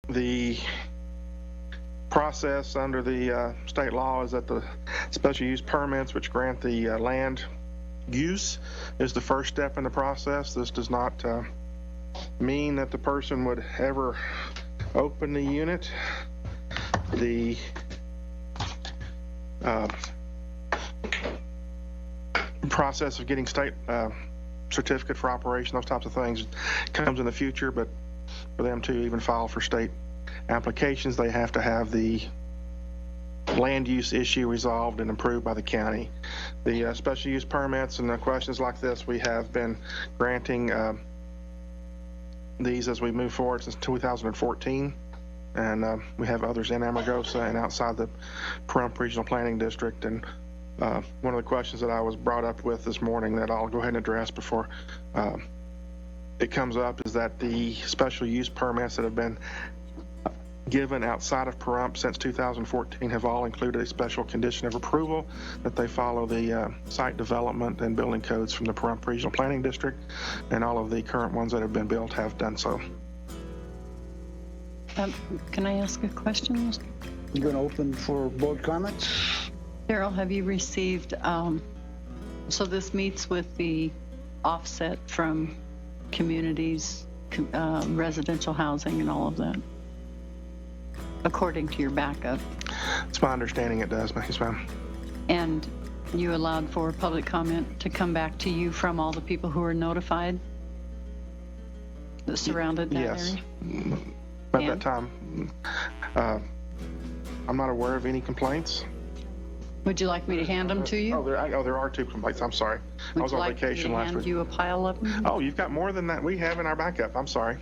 The process under the state law is that the special use permits, which grant the land use, is the first step in the process. This does not mean that the person would ever open the unit. The process of getting state certificate for operation, those types of things, comes in the future, but for them to even file for state applications, they have to have the land use issue resolved and approved by the county. The special use permits and the questions like this, we have been granting these as we move forward since 2014, and we have others in Amargosa and outside the Pahrump Regional Planning District. And one of the questions that I was brought up with this morning that I'll go ahead and address before it comes up is that the special use permits that have been given outside of Pahrump since 2014 have all included a special condition of approval that they follow the site development and building codes from the Pahrump Regional Planning District, and all of the current ones that have been built have done so. Can I ask a question? I'm going to open for board comments. Daryl, have you received, so this meets with the offset from communities, residential housing and all of that, according to your backup? It's my understanding it does, yes, ma'am. And you allowed for public comment to come back to you from all the people who were notified that surrounded that yes. area? At that time, I'm not aware of any complaints. Would you like me to hand them to you? Oh, there are 2 complaints. I'm sorry. I was on vacation last week. Would you like me to hand you a pile of them? Oh, you've got more than that we have in our backup. I'm sorry.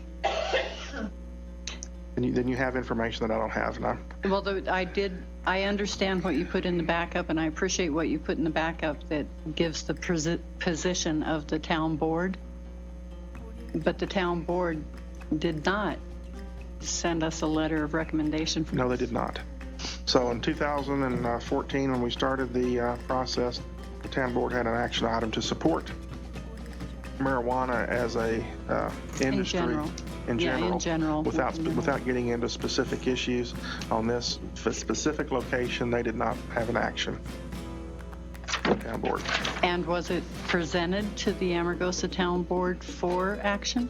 Then you have information that I don't have. Well, I understand what you put in the backup, and I appreciate what you put in the backup that gives the position of the town board. But the town board did not send us a letter of recommendation. No, they did not. So in 2014, when we started the process, the town board had an action item to support marijuana as a industry in general, without getting into specific issues on this specific location. They did not have an action. The town board. And was it presented to the Amargosa Town Board for action?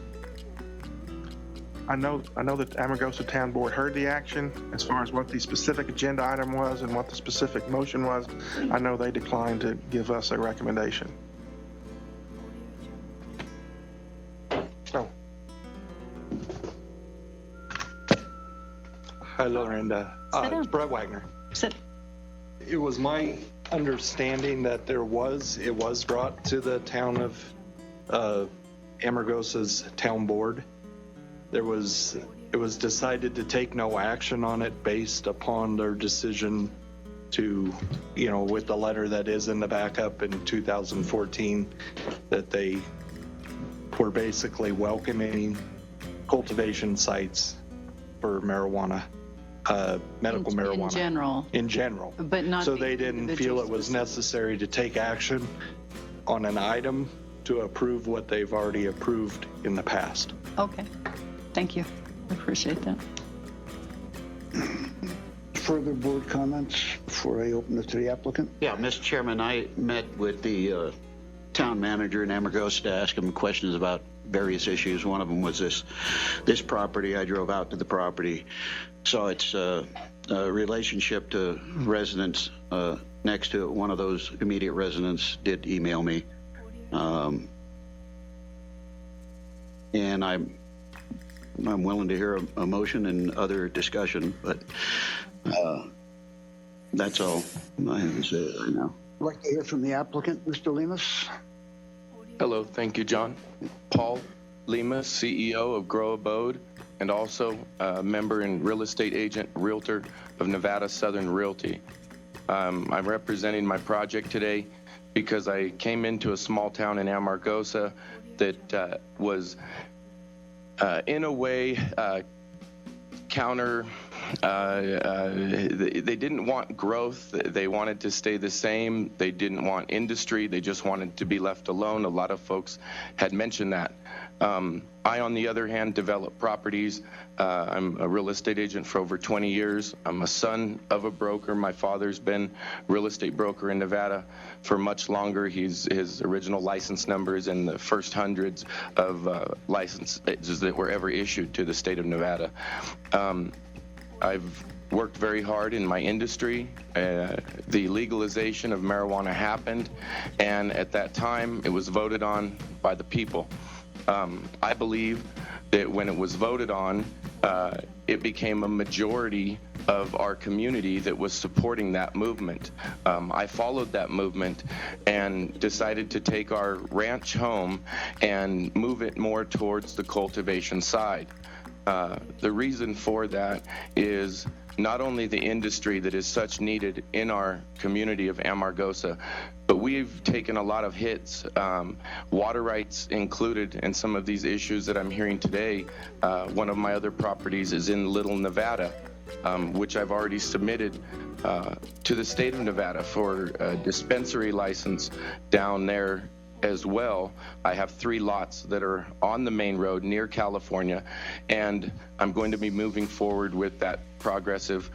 I know that Amargosa Town Board heard the action. As far as what the specific agenda item was and what the specific motion was, I know they declined to give us a recommendation. So. Hi, Lorinda. It's Brett Wagner. Sit. It was my understanding that it was brought to the town of Amargosa's town board. It was decided to take no action on it based upon their decision to, with the letter that is in the backup in 2014, that they were basically welcoming cultivation sites for marijuana, medical marijuana. In general. But not. So they didn't feel it was necessary to take action on an item to approve what they've already approved in the past. Okay. Thank you. I appreciate that. Further board comments before I open it to the applicant? Yeah, Mr. Chairman, I met with the town manager in Amargosa to ask him questions about various issues. One of them was this property. I drove out to the property, saw its relationship to residents next to it. One of those immediate residents did email me, and I'm willing to hear a motion and other discussion, but that's all I have to say right now. I'd like to hear from the applicant, Mr. Lemus. Hello, thank you, John. Paul Lemus, CEO of Abode, and also a member and real estate agent, realtor of Nevada Southern Realty. I'm representing my project today because I came into a small town in Amargosa that was in a way counter. They didn't want growth. They wanted to stay the same. They didn't want industry. They just wanted to be left alone. A lot of folks had mentioned that. I, on the other hand, develop properties. I'm a real estate agent for over 20 years. I'm a son of a broker. My father's been real estate broker in Nevada for much longer. His original license number is in the first hundreds of licenses that were ever issued to the state of Nevada. I've worked very hard in my industry. The legalization of marijuana happened, and at that time, it was voted on by the people. I believe that when it was voted on, it became a majority of our community that was supporting that movement. I followed that movement and decided to take our ranch home and move it more towards the cultivation side. The reason for that is not only the industry that is such needed in our community of Amargosa, but we've taken a lot of hits, water rights included in some of these issues that I'm hearing today. One of my other properties is in Little, Nevada, which I've already submitted to the state of Nevada for a dispensary license down there as well. I have 3 lots that are on the main road near California, and I'm going to be moving forward with that progressive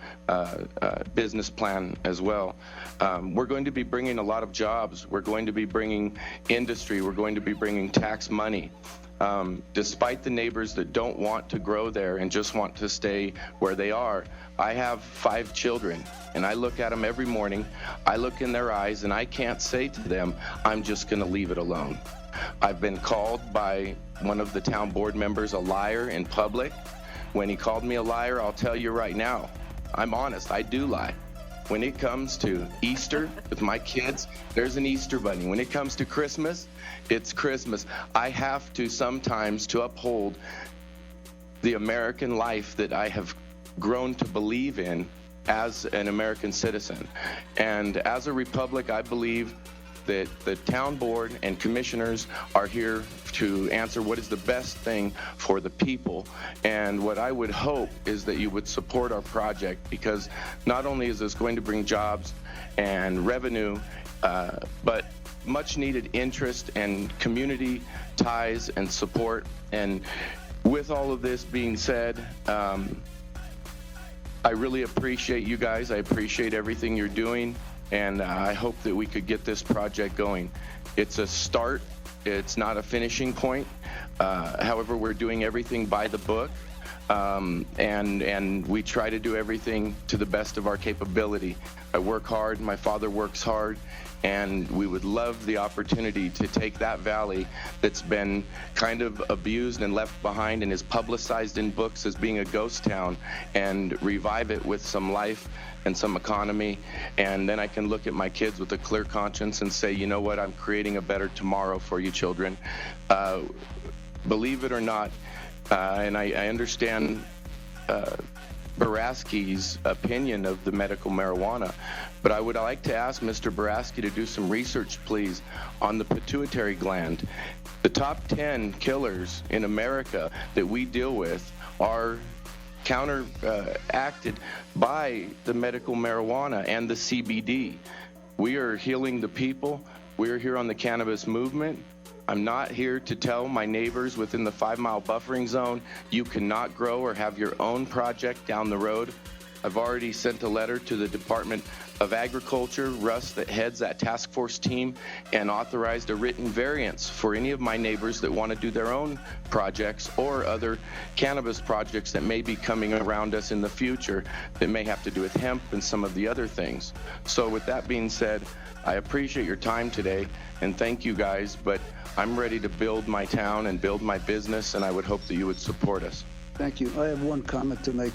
business plan as well. We're going to be bringing a lot of jobs. We're going to be bringing industry. We're going to be bringing tax money. Despite the neighbors that don't want to grow there and just want to stay where they are, I have 5 children, and I look at them every morning. I look in their eyes, and I can't say to them, I'm just going to leave it alone. I've been called by one of the town board members a liar in public. When he called me a liar, I'll tell you right now, I'm honest, I do lie. When it comes to Easter with my kids, there's an Easter bunny. When it comes to Christmas, it's Christmas. I have to sometimes to uphold the American life that I have grown to believe in as an American citizen. And as a republic, I believe that the town board and commissioners are here to answer what is the best thing for the people. And what I would hope is that you would support our project, because not only is this going to bring jobs and revenue, but much needed interest and community ties and support. And with all of this being said, I really appreciate you guys. I appreciate everything you're doing. And I hope that we could get this project going. It's a start. It's not a finishing point. However, we're doing everything by the book. And we try to do everything to the best of our capability. I work hard. My father works hard. And we would love the opportunity to take that valley that's been kind of abused and left behind and is publicized in books as being a ghost town, and revive it with some life and some economy. And then I can look at my kids with a clear conscience and say, you know what, I'm creating a better tomorrow for you children. Believe it or not, and I understand Baraski's opinion of the medical marijuana, but I would like to ask Mr. Baraski to do some research, please, on the pituitary gland. The top 10 killers in America that we deal with are counteracted by the medical marijuana and the CBD. We are healing the people. We are here on the cannabis movement. I'm not here to tell my neighbors within the 5-mile buffering zone, you cannot grow or have your own project down the road. I've already sent a letter to the Department of Agriculture, Russ, that heads that task force team, and authorized a written variance for any of my neighbors that want to do their own projects or other cannabis projects that may be coming around us in the future that may have to do with hemp and some of the other things. So with that being said, I appreciate your time today, and thank you guys, but I'm ready to build my town and build my business, and I would hope that you would support us. Thank you. I have one comment to make.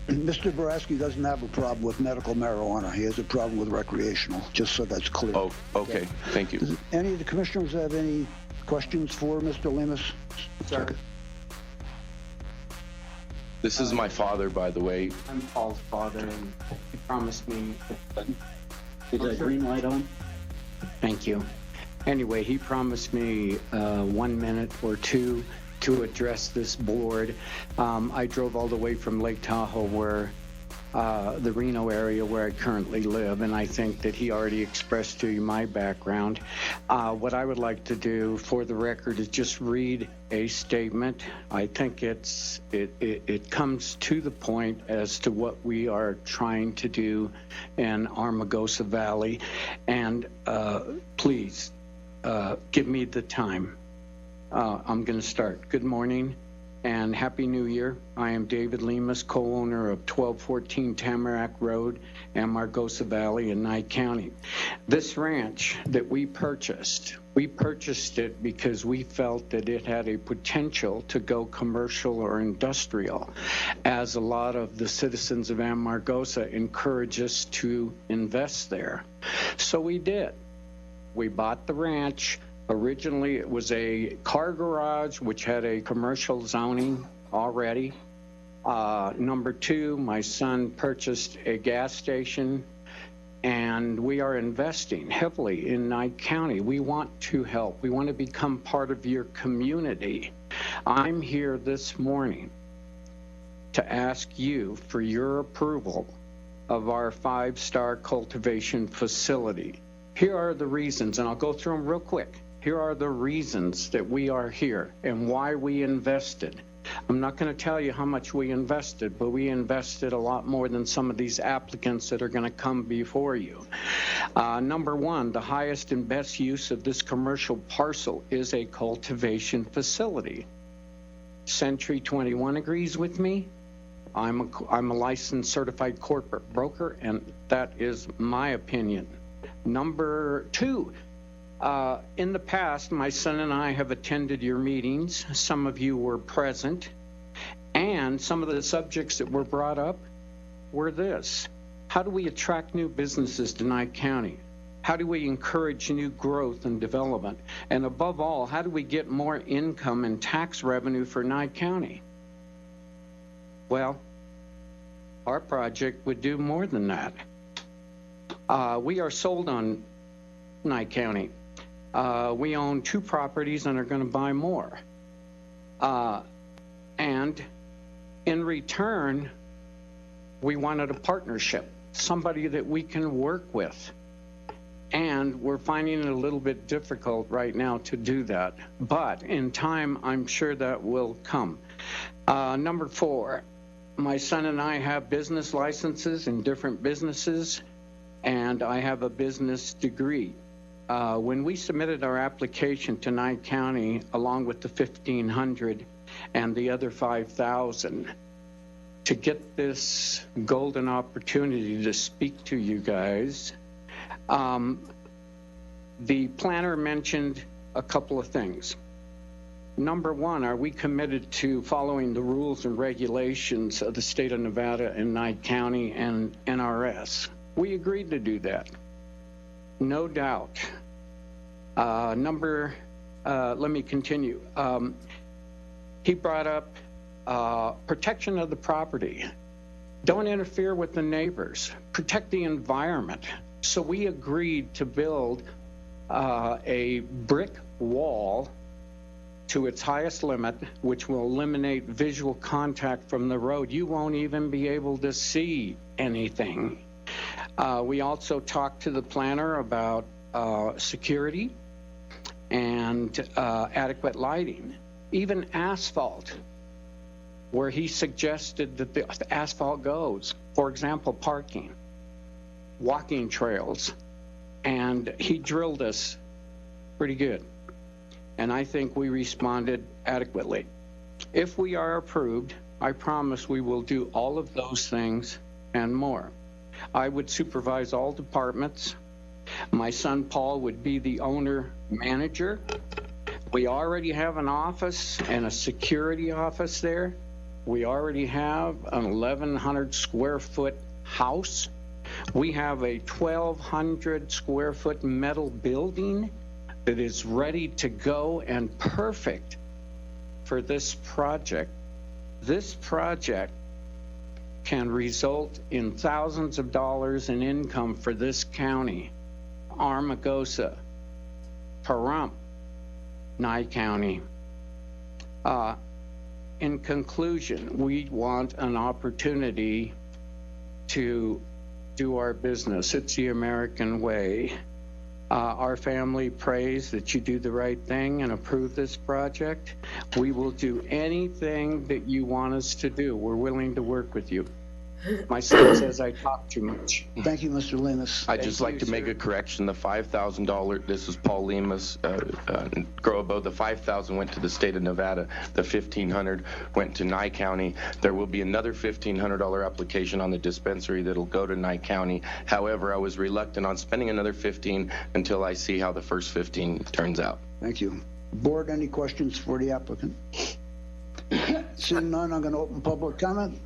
Mr. Baraski doesn't have a problem with medical marijuana. He has a problem with recreational, just so that's clear. Oh, okay. Thank you. Does any of the commissioners have any questions for Mr. Lemus? Sir. This is my father, by the way. I'm Paul's father, and he promised me. Is that green light on? Thank you. Anyway, he promised me 1 minute or 2 to address this board. I drove all the way from Lake Tahoe, where the Reno area where I currently live, and I think that he already expressed to you my background. What I would like to do for the record is just read a statement. I think it comes to the point as to what we are trying to do in Armagosa Valley, and please give me the time. I'm going to start. Good morning and Happy New Year. I am David Lemus, co-owner of 1214 Tamarack Road, Amargosa Valley in Nye County. This ranch that we purchased it because we felt that it had a potential to go commercial or industrial, as a lot of the citizens of Amargosa encourage us to invest there. So we did. We bought the ranch. Originally, it was a car garage, which had a commercial zoning already. Number two, my son purchased a gas station, and we are investing heavily in Nye County. We want to help. We want to become part of your community. I'm here this morning to ask you for your approval of our 5-star cultivation facility. Here are the reasons, and I'll go through them real quick. Here are the reasons that we are here and why we invested. I'm not going to tell you how much we invested, but we invested a lot more than some of these applicants that are going to come before you. Number one, the highest and best use of this commercial parcel is a cultivation facility. Century 21 agrees with me. I'm a licensed certified corporate broker, and that is my opinion. Number two, in the past, my son and I have attended your meetings. Some of you were present, and some of the subjects that were brought up were this: how do we attract new businesses to Nye County? How do we encourage new growth and development? And above all, how do we get more income and tax revenue for Nye County? Well, our project would do more than that. We are sold on Nye County. We own 2 properties and are going to buy more. And in return, we wanted a partnership, somebody that we can work with. And we're finding it a little bit difficult right now to do that. But in time, I'm sure that will come. Number 4, my son and I have business licenses in different businesses, and I have a business degree. When we submitted our application to Nye County, along with the 1,500 and the other 5,000, to get this golden opportunity to speak to you guys, the planner mentioned a couple of things. Number one, are we committed to following the rules and regulations of the state of Nevada and Nye County and NRS? We agreed to do that. No doubt. Let me continue. He brought up protection of the property. Don't interfere with the neighbors. Protect the environment. So we agreed to build a brick wall to its highest limit, which will eliminate visual contact from the road. You won't even be able to see anything. We also talked to the planner about security and adequate lighting, even asphalt, where he suggested that the asphalt goes. For example, parking, walking trails, and he drilled us pretty good. And I think we responded adequately. If we are approved, I promise we will do all of those things and more. I would supervise all departments. My son Paul would be the owner manager. We already have an office and a security office there. We already have an 1,100 square foot house. We have a 1,200 square foot metal building that is ready to go and perfect for this project. This project can result in thousands of dollars in income for this county, Armagosa, Pahrump, Nye County. In conclusion, we want an opportunity to do our business. It's the American way. Our family prays that you do the right thing and approve this project. We will do anything that you want us to do. We're willing to work with you. My son says I talk too much. Thank you, Mr. Lemus. I'd just like to make a correction. The $5,000, this is Paul Lemus, Grow Abode, the $5,000 went to the state of Nevada. The $1,500 went to Nye County. There will be another $1,500 application on the dispensary that'll go to Nye County. However, I was reluctant on spending another $15 until I see how the first 15 turns out. Thank you. Board, any questions for the applicant? Seeing none, I'm going to open public comment.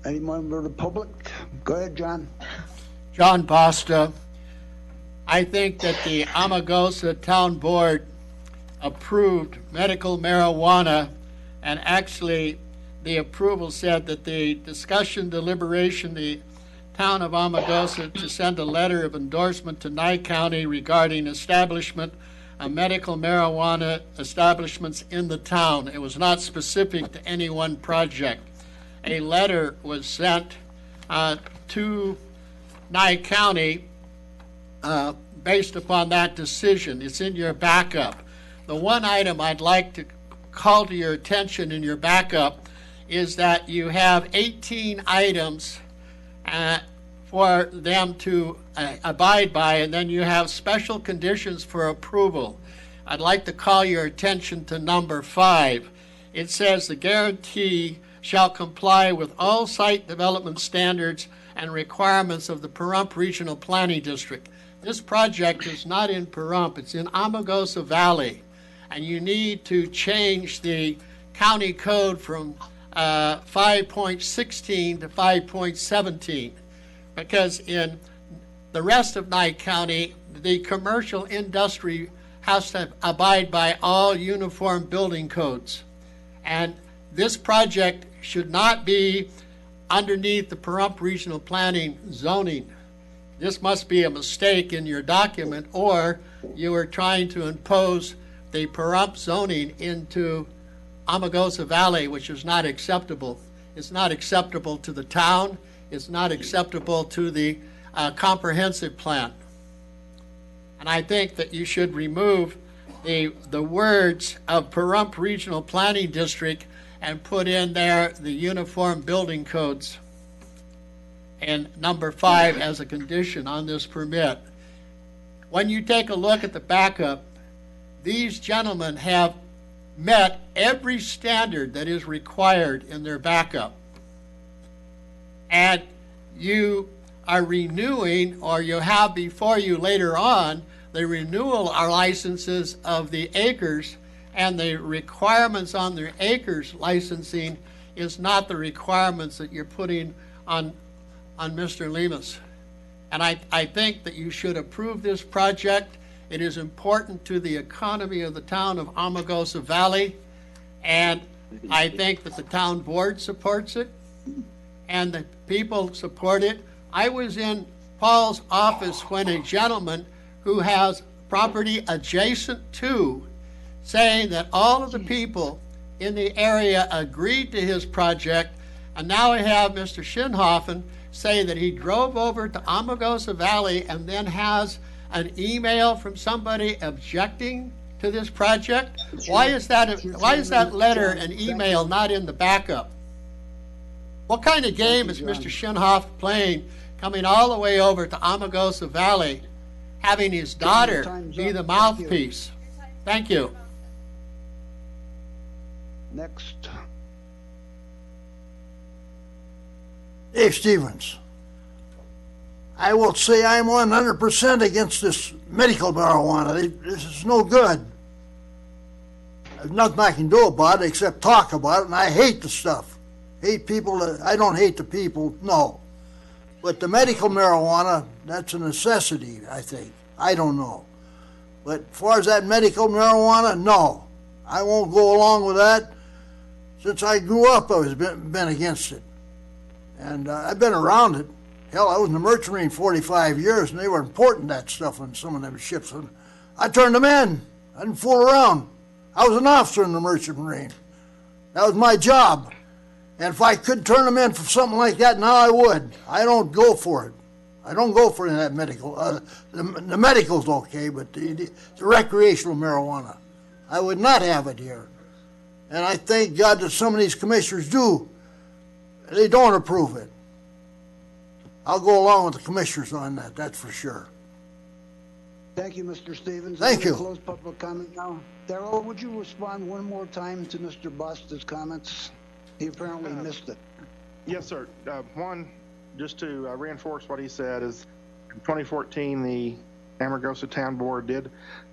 Any member of the public? Go ahead, John. John Basta. I think that the Amargosa Town Board approved medical marijuana, and actually the approval said that the discussion deliberation, the town of Amargosa to send a letter of endorsement to Nye County regarding establishment of medical marijuana establishments in the town. It was not specific to any one project. A letter was sent to Nye County based upon that decision. It's in your backup. The one item I'd like to call to your attention in your backup is that you have 18 items for them to abide by, and then you have special conditions for approval. I'd like to call your attention to number 5. It says the guarantee shall comply with all site development standards and requirements of the Pahrump Regional Planning District. This project is not in Pahrump, it's in Amargosa Valley, and you need to change the county code from 5.16 to 5.17, because in the rest of Nye County, the commercial industry has to abide by all uniform building codes. And this project should not be underneath the Pahrump Regional Planning zoning. This must be a mistake in your document, or you are trying to impose the Pahrump zoning into Amargosa Valley, which is not acceptable. It's not acceptable to the town. It's not acceptable to the comprehensive plan. And I think that you should remove the words of Pahrump Regional Planning District and put in there the uniform building codes and number 5 as a condition on this permit. When you take a look at the backup, these gentlemen have met every standard that is required in their backup. And you are renewing, or you have before you later on, the renewal are licenses of the acres, and the requirements on the acres licensing is not the requirements that you're putting on Mr. Lemus. And I think that you should approve this project. It is important to the economy of the town of Amargosa Valley, and I think that the town board supports it, and the people support it. I was in Paul's office when a gentleman who has property adjacent to, saying that all of the people in the area agreed to his project, and now we have Mr. Schinhofen say that he drove over to Amargosa Valley and then has an email from somebody objecting to this project. Why is that letter and email not in the backup? What kind of game is Mr. Schinhofen playing, coming all the way over to Amargosa Valley, having his daughter be the mouthpiece? Thank you. Next. Dave Stevens. I will say I'm 100% against this medical marijuana. This is no good. There's nothing I can do about it except talk about it, and I hate the stuff. Hate people. I don't hate the people, no. But the medical marijuana, that's a necessity, I think. I don't know. But as far as that medical marijuana, no. I won't go along with that. Since I grew up, I've been against it. And I've been around it. Hell, I was in the Merchant Marine 45 years, and they were importing that stuff on some of them ships. And I turned them in. I didn't fool around. I was an officer in the Merchant Marine. That was my job. And if I could turn them in for something like that, now I would. I don't go for it. I don't go for that medical. The medical's okay, but the recreational marijuana, I would not have it here. And I thank God that some of these commissioners do. They don't approve it. I'll go along with the commissioners on that, that's for sure. Thank you, Mr. Stevens. Thank I'm you. gonna close public comment now. Darrell, would you respond one more time to Mr. Buster's comments? He apparently missed it. Yes, sir. One, just to reinforce what he said, is in 2014, the Amargosa Town Board did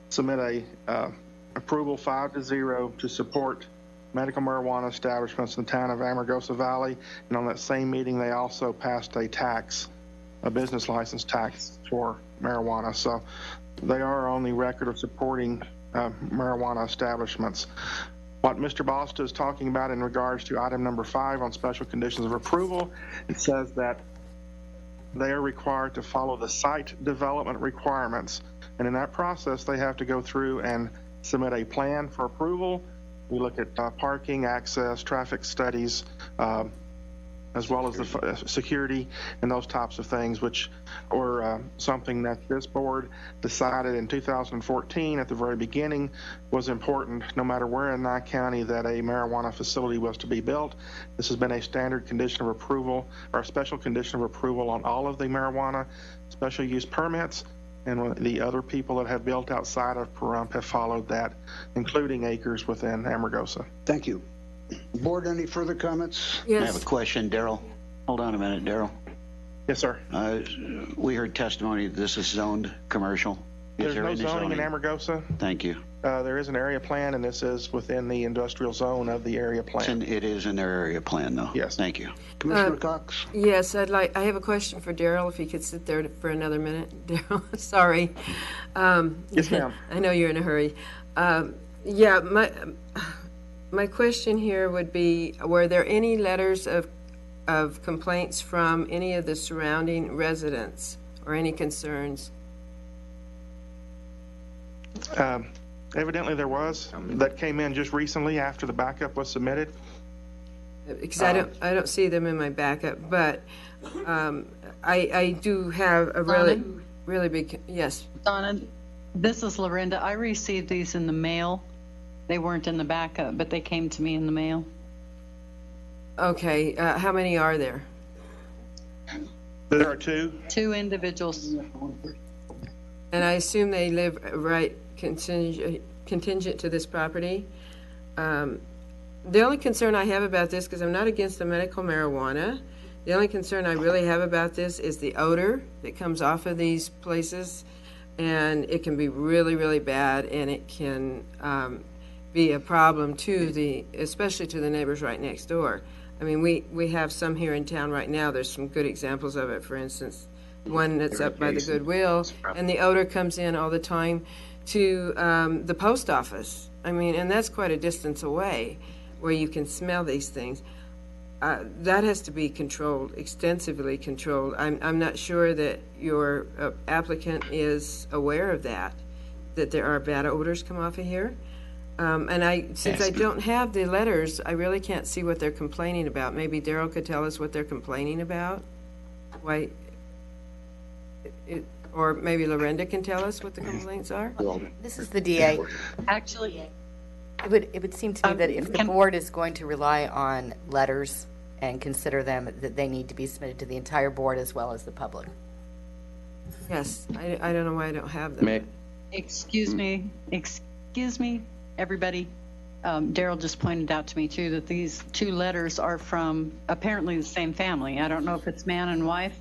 submit a approval 5-0 to support medical marijuana establishments in the town of Amargosa Valley. And on that same meeting, they also passed a business license tax for marijuana. So they are on the record of supporting marijuana establishments. What Mr. Basta is talking about in regards to item number 5 on special conditions of approval, it says that they are required to follow the site development requirements. And in that process, they have to go through and submit a plan for approval. We look at parking, access, traffic studies, as well as the security and those types of things, which were something that this board decided in 2014 at the very beginning was important, no matter where in Nye County that a marijuana facility was to be built. This has been a standard condition of approval, or a special condition of approval on all of the marijuana special use permits, and the other people that have built outside of Pahrump have followed that, including acres within Amargosa. Thank you. Board, any further comments? I have a question, Daryl. Hold on a minute, Daryl. Yes, sir. We heard testimony that this is zoned commercial. There's no zoning in Amargosa. Thank you. There is an area plan, and this is within the industrial zone of the area plan. It is in their area plan, though. Yes. Thank you. Commissioner Cox? Yes, I have a question for Daryl, if he could sit there for another minute. Daryl, sorry. Yes, ma'am. I know you're in a hurry. My question here would be, were there any letters of complaints from any of the surrounding residents or any concerns? Evidently there was. That came in just recently after the backup was submitted. Because I don't see them in my backup, but I do have a really big, yes. Donna, this is Lorinda. I received these in the mail. They weren't in the backup, but they came to me in the mail. Okay, how many are there? There are 2. 2 individuals. And I assume they live right contingent to this property. The only concern I have about this, because I'm not against the medical marijuana, the only concern I really have about this is the odor that comes off of these places, and it can be really, really bad, and it can be a problem to especially to the neighbors right next door. I mean, we have some here in town right now. There's some good examples of it. For instance, one that's up by the Goodwill, and the odor comes in all the time to the post office. I mean, and that's quite a distance away where you can smell these things. That has to be controlled, extensively controlled. I'm not sure that your applicant is aware of that there are bad odors come off of here. And since I don't have the letters, I really can't see what they're complaining about. Maybe Daryl could tell us what they're complaining about. Why? Or maybe Lorinda can tell us what the complaints are. This is the DA. Actually, It would seem to me that if the board is going to rely on letters and consider them, that they need to be submitted to the entire board as well as the public. Yes, I don't know why I don't have them. excuse me, everybody. Daryl just pointed out to me too that these 2 letters are from apparently the same family. I don't know if it's man and wife,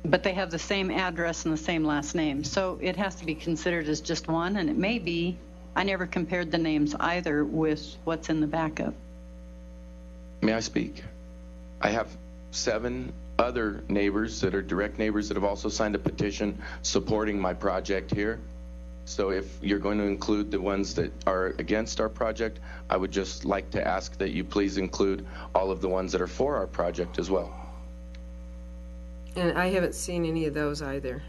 but they have the same address and the same last name. So it has to be considered as just one, and it may be. I never compared the names either with what's in the backup. May I speak? I have 7 other neighbors that are direct neighbors that have also signed a petition supporting my project here. So if you're going to include the ones that are against our project, I would just like to ask that you please include all of the ones that are for our project as well. And I haven't seen any of those either.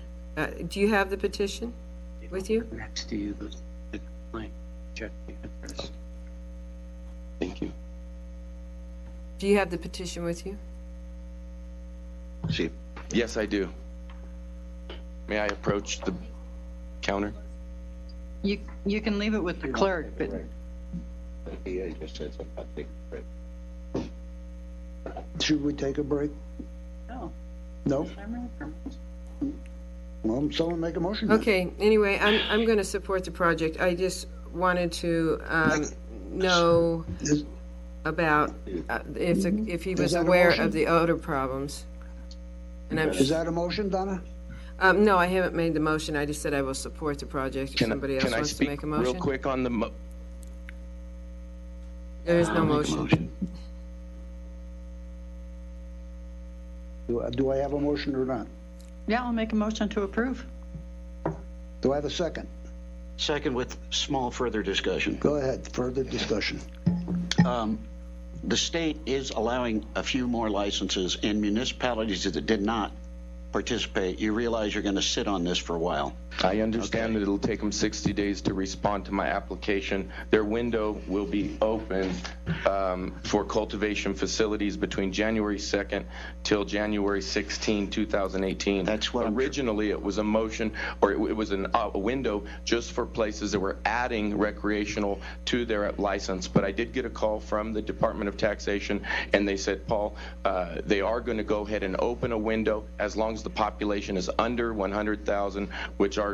Do you have the petition with you? Next to you, the complaint. Check the address. Thank you. Do you have the petition with you? See, Yes, I do. May I approach the counter? You can leave it with the clerk, but Should we take a break? no. No? Well, someone make a motion. then. Okay, anyway, I'm going to support the project. I just wanted to know Is- about if he was that a aware motion? of the odor problems. And I'm, Is that a motion, Donna? no, I haven't made the motion. I just said I will support the project. If somebody else Can I wants to speak make a real motion. quick on the, There is no I'll make a motion. Do I have a motion or not? Yeah, I'll make a motion to approve. Do I have a second? second with small further discussion. Go ahead, further discussion. The state is allowing a few more licenses in municipalities that did not participate. You realize you're going to sit on this for a while. I understand Okay. that it'll take them 60 days to respond to my application. Their window will be open for cultivation facilities between January 2nd till January 16, 2018. That's what I'm tr- Originally, it was a motion, or it was a window just for places that were adding recreational to their license. But I did get a call from the Department of Taxation, and they said, Paul, they are going to go ahead and open a window as long as the population is under 100,000, which our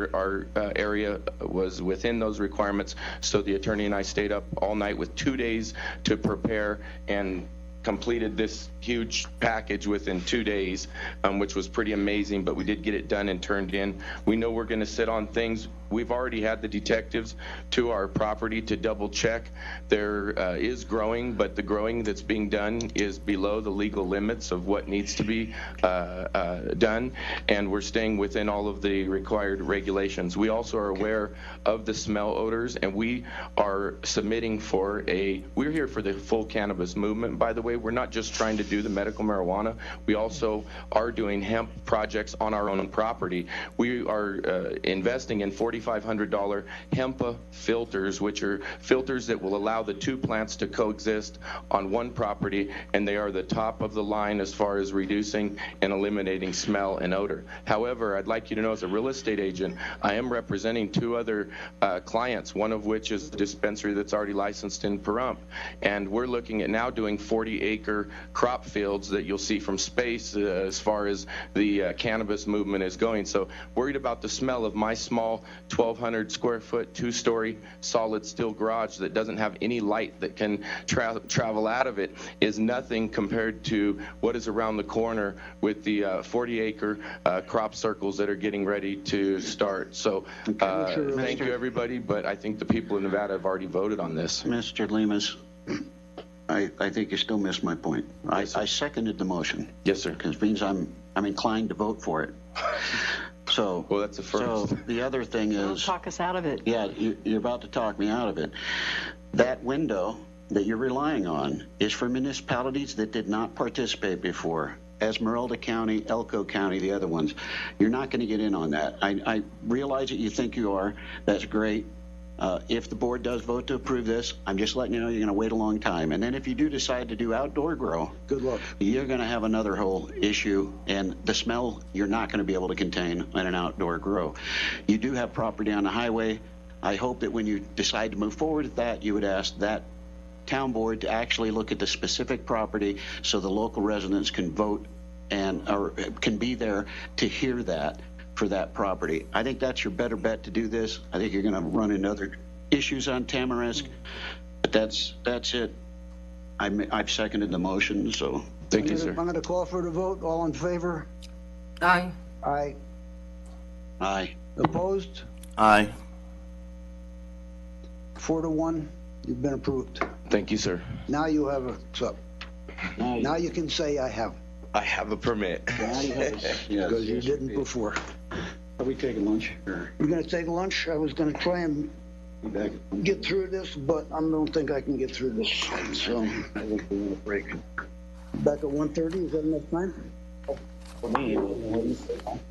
area was within those requirements. So the attorney and I stayed up all night with 2 days to prepare and completed this huge package within 2 days, which was pretty amazing, but we did get it done and turned in. We know we're going to sit on things. We've already had the detectives to our property to double check. There is growing, but the growing that's being done is below the legal limits of what needs to be done, and we're staying within all of the required regulations. We also are aware of the smell odors, and we are submitting for we're here for the full cannabis movement, by the way. We're not just trying to do the medical marijuana. We also are doing hemp projects on our own property. We are investing in $4,500 hempa filters, which are filters that will allow the two plants to coexist on one property, and they are the top of the line as far as reducing and eliminating smell and odor. However, I'd like you to know, as a real estate agent, I am representing two other clients, one of which is the dispensary that's already licensed in Pahrump, and we're looking at now doing 40-acre crop fields that you'll see from space as far as the cannabis movement is going. So worried about the smell of my small 1,200 square foot, two-story solid steel garage that doesn't have any light that can travel out of it is nothing compared to what is around the corner with the 40-acre crop circles that are getting ready to start. So thank you, everybody, but I think the people of Nevada have already voted on this. Mr. Lemus, I think you still missed my point. I seconded the motion. Yes, sir. Because it means I'm inclined to vote for it. So, Well, that's a first. So the other thing Don't is, talk us out of it. yeah, you're about to talk me out of it. That window that you're relying on is for municipalities that did not participate before. Esmeralda County, Elko County, the other ones. You're not going to get in on that. I realize that you think you are. That's great. If the board does vote to approve this, I'm just letting you know you're going to wait a long time. And then if you do decide to do outdoor grow, Good luck. you're going to have another whole issue, and the smell you're not going to be able to contain in an outdoor grow. You do have property on the highway. I hope that when you decide to move forward with that, you would ask that town board to actually look at the specific property so the local residents can vote or can be there to hear that for that property. I think that's your better bet to do this. I think you're going to run into other issues on Tamarisk, but that's it. I've seconded the motion, so. Thank you, I'm sir. going to call for the vote. All in favor? Aye. Aye. Aye. Opposed? Aye. 4-1. You've been approved. Thank you, sir. Now you have a, so, now you can say I have, I have a permit. because you didn't before. Are we taking lunch? Or You're going to take lunch? I was going to try and be back? get through this, but I don't think I can get through this. So, I think we want a break. back at 1:30, is that enough time? For me, You're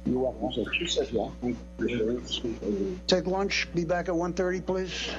welcome. she says, yeah. Take lunch, be back at 1:30, please.